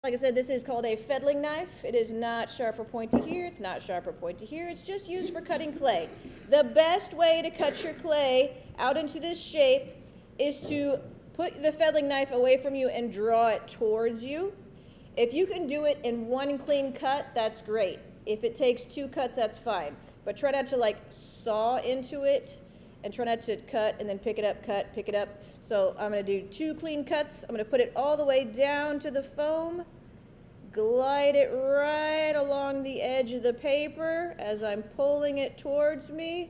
Like I said, this is called a fettling knife. It is not sharp or pointy here. It's not sharp or pointy here. It's just used for cutting clay. The best way to cut your clay out into this shape is to put the fettling knife away from you and draw it towards you. If you can do it in one clean cut, that's great. If it takes 2 cuts, that's fine. But try not to like saw into it, and try not to cut and then pick it up, cut, pick it up. So I'm gonna do 2 clean cuts. I'm gonna put it all the way down to the foam, glide it right along the edge of the paper as I'm pulling it towards me.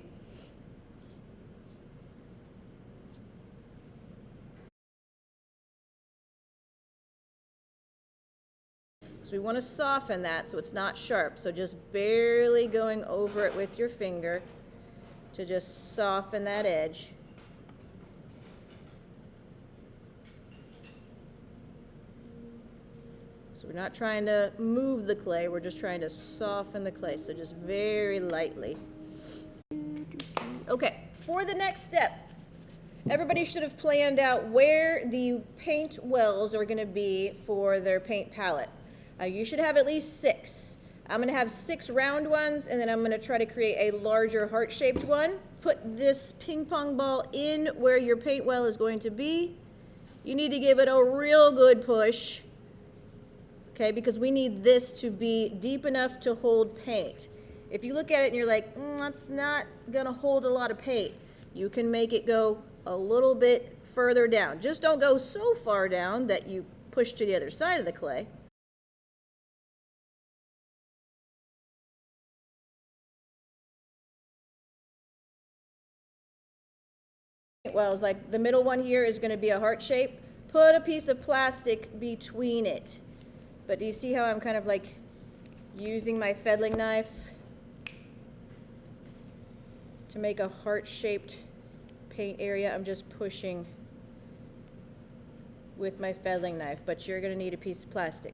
So we want to soften that so it's not sharp. So just barely going over it with your finger to just soften that edge. So we're not trying to move the clay, we're just trying to soften the clay. So just very lightly. Okay, for the next step, everybody should have planned out where the paint wells are going to be for their paint palette. You should have at least 6. I'm going to have 6 round ones, and then I'm going to try to create a larger heart-shaped one. Put this ping pong ball in where your paint well is going to be. You need to give it a real good push, okay, because we need this to be deep enough to hold paint. If you look at it and you're like, that's not going to hold a lot of paint, you can make it go a little bit further down. Just don't go so far down that you push to the other side of the clay. Well, it's like the middle one here is going to be a heart shape. Put a piece of plastic between it. But do you see how I'm kind of like using my fettling knife to make a heart-shaped paint area? I'm just pushing with my fettling knife, but you're going to need a piece of plastic.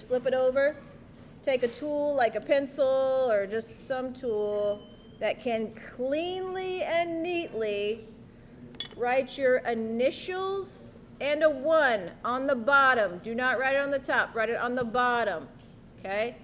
Flip it over, take a tool like a pencil or just some tool that can cleanly and neatly write your initials and a 1 on the bottom. Do not write it on the top, write it on the bottom, okay?